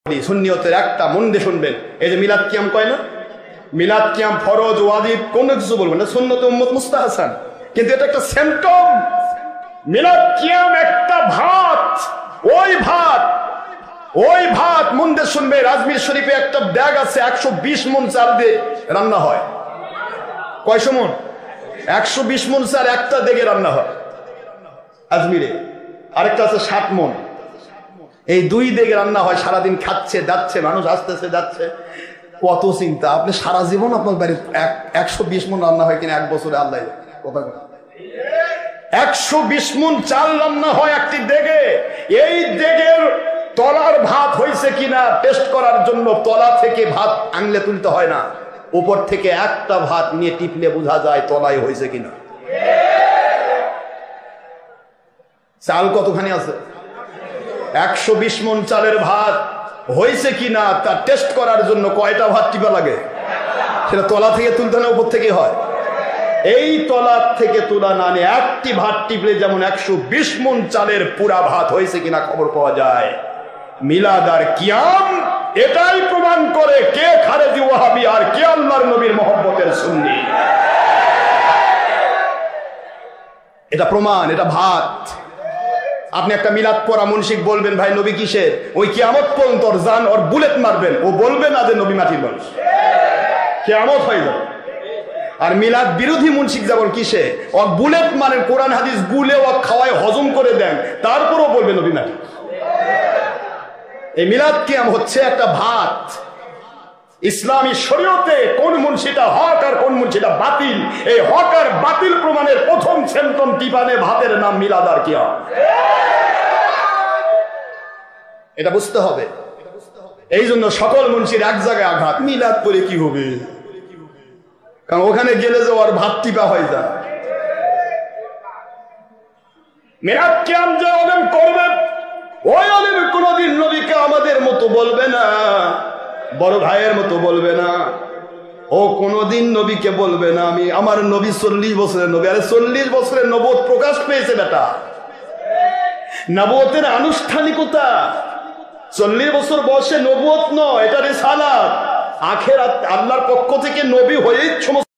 সুন্নিয়তের একটা মন দিয়ে শুনবেন। এই যে মিলাদ কিয়াম কয় না, মিলাদ কিয়াম ফরজ ওয়াজিব কোনো কিছু বলবেন না, সুন্নত উম্মত মুস্তাহাসান, কিন্তু এটা একটা সিম্পটম। মিলাদ কিয়াম একটা ভাত, ওই ভাত মন দিয়ে শুনবে। আজমির শরীফে একটা ব্যাগ আছে 120 মণ চাল দিয়ে রান্না হয়। কয়শো মণ? 120 মণ চাল একটা দেগে রান্না হয় আজমিরে। আরেকটা আছে 60 মণ। এই দুই দিকে রান্না হয়, সারাদিন খাচ্ছে যাচ্ছে, মানুষ আসতেছে যাচ্ছে, কত চিন্তা। আপনি সারা জীবন আপনার বাড়ির 120 মণ রান্না হয় কিনা এক বছরে আল্লাহ কথা। 120 মণ চাল রান্না হয় একটি দেগে। এই দেগের তলার ভাত হয়েছে কিনা টেস্ট করার জন্য তলা থেকে ভাত আঙলে তুলতে হয় না, উপর থেকে একটা ভাত নিয়ে টিপলে বোঝা যায় তলায় হয়েছে কিনা। চাল কতখানি আছে? 120 মণ চালের ভাত হয়েছে কিনা তা টেস্ট করার জন্য কয়টা ভাত টিপা লাগে? সেটা তলা থেকে তুলতে না উপর থেকে হয়? এই তলা থেকে তোলা না নিয়ে একটি ভাত টিপলে যেমন 120 মণ চালের পুরা ভাত হয়েছে কিনা খবর পাওয়া যায়। মিলাদ আর কিয়াম এটাই প্রমাণ করে কে খারেজি ওয়াহাবি আর কে আল্লাহর নবীর মহব্বতের সুন্নি। এটা প্রমাণ, এটা ভাত। আপনি একটা মিলাদ পড়া মুনশিক বলবেন ভাই নবী কিসের, ওই কিয়ামত পর্যন্ত ওর জান ওর বুলেট মারবেন, ও বলবে না যে নবী মাটির মানুষ, কিয়ামত হয়ে যাবে। আর মিলাদ বিরোধী মুনশিক যেমন কিসে, ও বুলেট মারেন, কোরআন হাদিস গুলে ও খাওয়ায় হজম করে দেন, তারপরও বলবে নবী মাটি। এই মিলাদ কিয়াম হচ্ছে একটা ভাত। ইসলামী শরীয়তে কোন মুনশিটা হক আর কোন মুনশিটা বাতিল, এই হক আর বাতিল প্রমাণের প্রথম সেন্টন টিপানে ভাতের নাম মিলাদ আর কিয়াম। এটা বুঝতে হবে। এই জন্য সকল মুনশির এক জায়গায় আঘাত, মিলাদ পরে কি হবে, কারণ ওখানে গেলে যে ওর ভাত টিপা হয়ে যায়। মিলাদ কিয়াম যে আলেম করবে, ওই আলেম কোনদিন নবীকে আমাদের মতো বলবে না, বড় ভাইয়ের মতো বলবে না। ও কোনদিন নবীকে বলবে না আমি আমার নবী 40 বছরের নবী। আরে 40 বছরের নবুয়ত প্রকাশ পেয়েছে বেটা, নবুয়তের আনুষ্ঠানিকতা। 40 বছর বয়সে নবুয়ত নয়, এটা রিসালাত। আখিরাত আল্লাহর পক্ষ থেকে নবী হয়েই সমস্ত